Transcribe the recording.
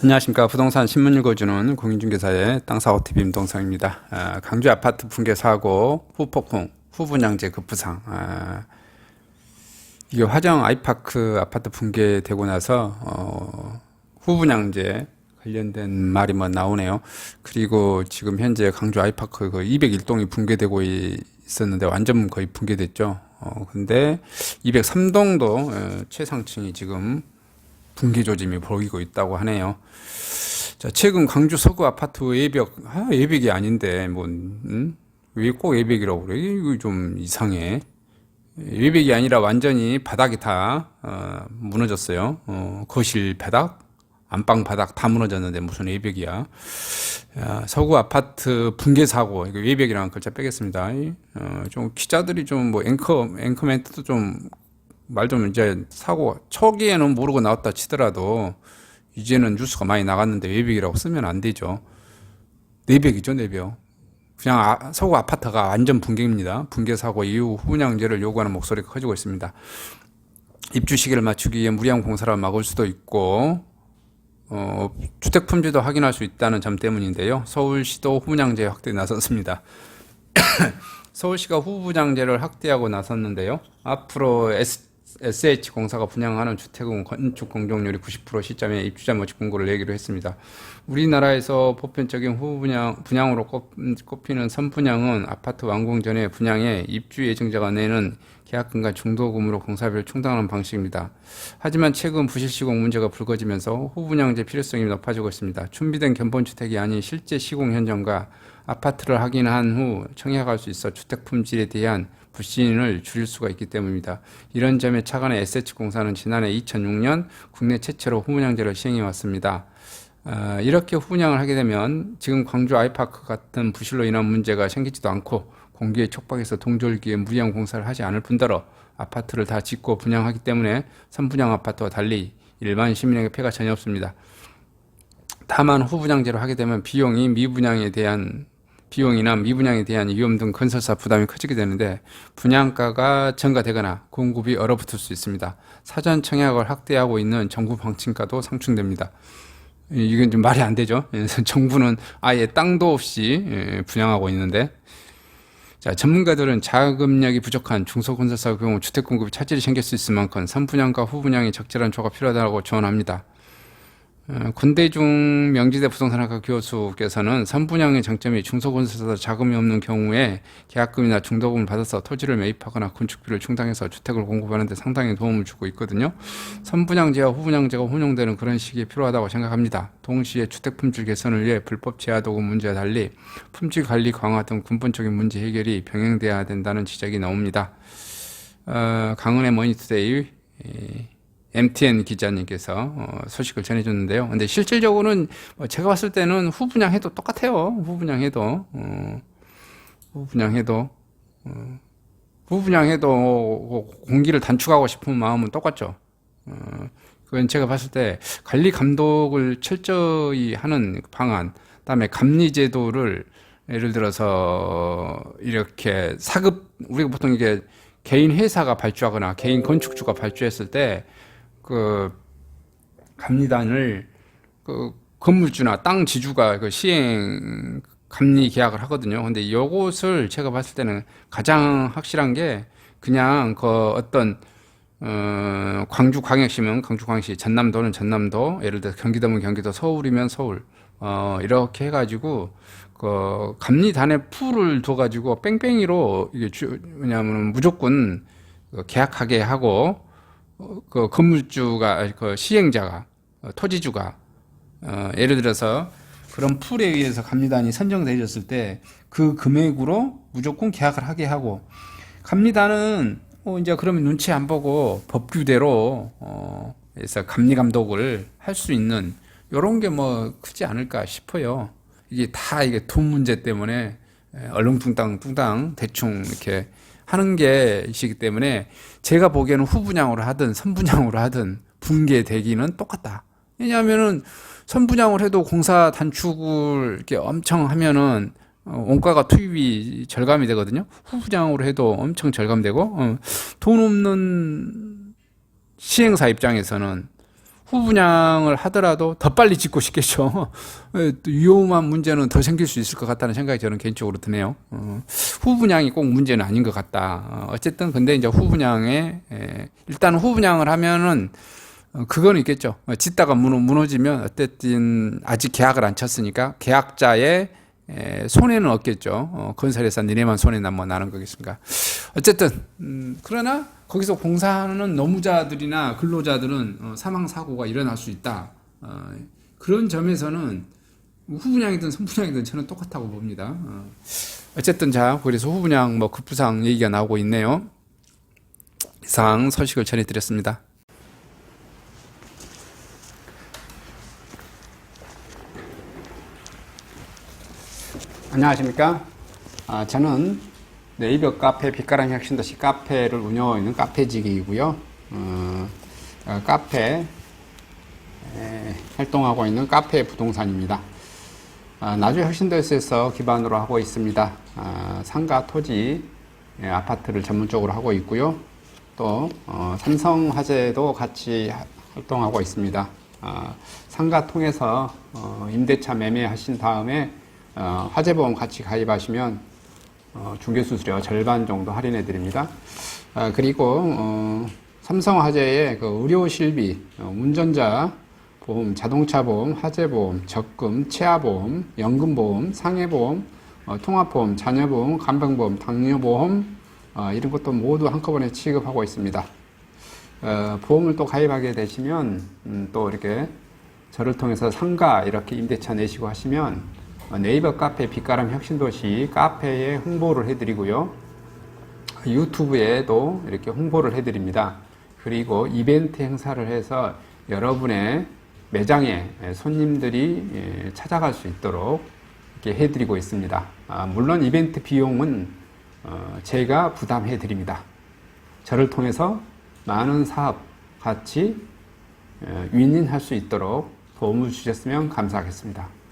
안녕하십니까. 부동산 신문 읽어주는 공인중개사의 땅사고TV 임동성입니다. 강주 아파트 붕괴 사고, 후폭풍, 후분양제 급부상. 이게 화정 아이파크 아파트 붕괴되고 나서 후분양제 관련된 말이 뭐 나오네요. 그리고 지금 현재 강주 아이파크 그 201동이 붕괴되고 있었는데 완전 거의 붕괴됐죠. 근데 203동도 최상층이 지금 붕괴 조짐이 보이고 있다고 하네요. 자, 최근 강주 서구 아파트 외벽, 외벽이 아닌데, 왜 꼭 외벽이라고 그래? 이거 좀 이상해. 외벽이 아니라 완전히 바닥이 다, 무너졌어요. 거실 바닥, 안방 바닥 다 무너졌는데 무슨 외벽이야. 야, 서구 아파트 붕괴 사고, 이거 외벽이라는 글자 빼겠습니다. 좀 기자들이 좀 뭐 앵커 멘트도 좀 말 좀 이제 사고 초기에는 모르고 나왔다 치더라도 이제는 뉴스가 많이 나갔는데 외벽이라고 쓰면 안 되죠. 내벽이죠, 내벽. 그냥 서구 아파트가 완전 붕괴입니다. 붕괴 사고 이후 후분양제를 요구하는 목소리가 커지고 있습니다. 입주 시기를 맞추기 위해 무리한 공사를 막을 수도 있고 주택 품질도 확인할 수 있다는 점 때문인데요. 서울시도 후분양제 확대에 나섰습니다. 서울시가 후분양제를 확대하고 나섰는데요. 앞으로 SH공사가 분양하는 주택은 건축 공정률이 90% 시점에 입주자 모집 공고를 내기로 했습니다. 우리나라에서 보편적인 분양으로 꼽히는 선분양은 아파트 완공 전에 분양에 입주 예정자가 내는 계약금과 중도금으로 공사비를 충당하는 방식입니다. 하지만 최근 부실시공 문제가 불거지면서 후분양제 필요성이 높아지고 있습니다. 준비된 견본주택이 아닌 실제 시공 현장과 아파트를 확인한 후 청약할 수 있어 주택 품질에 대한 불신을 줄일 수가 있기 때문입니다. 이런 점에 착안해 SH공사는 지난해 2006년 국내 최초로 후분양제를 시행해 왔습니다. 이렇게 후분양을 하게 되면 지금 광주 아이파크 같은 부실로 인한 문제가 생기지도 않고 공기의 촉박에서 동절기에 무리한 공사를 하지 않을 뿐더러 아파트를 다 짓고 분양하기 때문에 선분양 아파트와 달리 일반 시민에게 폐가 전혀 없습니다. 다만 후분양제로 하게 되면 비용이나 미분양에 대한 위험 등 건설사 부담이 커지게 되는데 분양가가 전가되거나 공급이 얼어붙을 수 있습니다. 사전 청약을 확대하고 있는 정부 방침과도 상충됩니다. 이건 좀 말이 안 되죠. 정부는 아예 땅도 없이 분양하고 있는데, 자, 전문가들은 자금력이 부족한 중소건설사의 경우 주택 공급이 차질이 생길 수 있을 만큼 선분양과 후분양의 적절한 조화가 필요하다고 조언합니다. 권대중 명지대 부동산학과 교수께서는 선분양의 장점이 중소건설사 자금이 없는 경우에 계약금이나 중도금을 받아서 토지를 매입하거나 건축비를 충당해서 주택을 공급하는 데 상당히 도움을 주고 있거든요. 선분양제와 후분양제가 혼용되는 그런 시기에 필요하다고 생각합니다. 동시에 주택 품질 개선을 위해 불법 제하도금 문제와 달리 품질 관리 강화 등 근본적인 문제 해결이 병행돼야 된다는 지적이 나옵니다. 강은의 머니투데이 MTN 기자님께서 소식을 전해줬는데요. 근데 실질적으로는 제가 봤을 때는 후분양해도 똑같아요. 후분양해도 공기를 단축하고 싶은 마음은 똑같죠. 그건 제가 봤을 때 관리 감독을 철저히 하는 방안, 그다음에 감리 제도를 예를 들어서 이렇게 우리가 보통 이게 개인 회사가 발주하거나 개인 건축주가 발주했을 때 그 감리단을 그 건물주나 땅 지주가 그 시행 감리 계약을 하거든요. 근데 이것을 제가 봤을 때는 가장 확실한 게 그냥 그 어떤 광주광역시면 광주광역시, 전남도는 전남도, 예를 들어 경기도면 경기도, 서울이면 서울, 이렇게 해가지고 그 감리단의 풀을 둬가지고 뺑뺑이로 이게 왜냐하면 무조건 계약하게 하고. 그 건물주가 그 시행자가 토지주가 예를 들어서 그런 풀에 의해서 감리단이 선정되어졌을 때 그 금액으로 무조건 계약을 하게 하고, 감리단은 이제 그러면 눈치 안 보고 법규대로 해서 감리 감독을 할 수 있는 이런 게 뭐 크지 않을까 싶어요. 이게 다 이게 돈 문제 때문에 얼렁뚱땅 대충 이렇게 하는 게이기 때문에 제가 보기에는 후분양으로 하든 선분양으로 하든 붕괴되기는 똑같다. 왜냐하면은 선분양을 해도 공사 단축을 이렇게 엄청 하면은 원가가 투입이 절감이 되거든요. 후분양으로 해도 엄청 절감되고 돈 없는 시행사 입장에서는 후분양을 하더라도 더 빨리 짓고 싶겠죠. 또 위험한 문제는 더 생길 수 있을 것 같다는 생각이 저는 개인적으로 드네요. 후분양이 꼭 문제는 아닌 것 같다. 어쨌든 근데 이제 후분양에 일단 후분양을 하면은 그거는 있겠죠. 짓다가 무너지면 어쨌든 아직 계약을 안 쳤으니까 계약자의 손해는 없겠죠. 건설회사 니네만 손해나 뭐 나는 거겠습니까. 어쨌든 그러나 거기서 공사하는 노무자들이나 근로자들은 사망 사고가 일어날 수 있다. 그런 점에서는 후분양이든 선분양이든 저는 똑같다고 봅니다. 어쨌든 자 그래서 후분양 뭐 급부상 얘기가 나오고 있네요. 이상 소식을 전해드렸습니다. 안녕하십니까. 저는 네이버 카페 빛가람 혁신도시 카페를 운영하고 있는 카페직이고요. 카페 활동하고 있는 카페 부동산입니다. 나주 혁신도시에서 기반으로 하고 있습니다. 상가 토지 아파트를 전문적으로 하고 있고요. 또 삼성화재도 같이 활동하고 있습니다. 상가 통해서 임대차 매매하신 다음에 화재보험 같이 가입하시면 중개수수료 절반 정도 할인해 드립니다. 그리고 삼성화재의 그 의료실비, 운전자 보험, 자동차 보험, 화재보험, 적금, 치아보험, 연금보험, 상해보험, 통합보험, 자녀보험, 간병보험, 당뇨보험 이런 것도 모두 한꺼번에 취급하고 있습니다. 보험을 또 가입하게 되시면 또 이렇게 저를 통해서 상가 이렇게 임대차 내시고 하시면 네이버 카페 빛가람 혁신도시 카페에 홍보를 해드리고요. 유튜브에도 이렇게 홍보를 해드립니다. 그리고 이벤트 행사를 해서 여러분의 매장에 손님들이 찾아갈 수 있도록 이렇게 해드리고 있습니다. 물론 이벤트 비용은 제가 부담해 드립니다. 저를 통해서 많은 사업 같이 윈윈할 수 있도록 도움을 주셨으면 감사하겠습니다.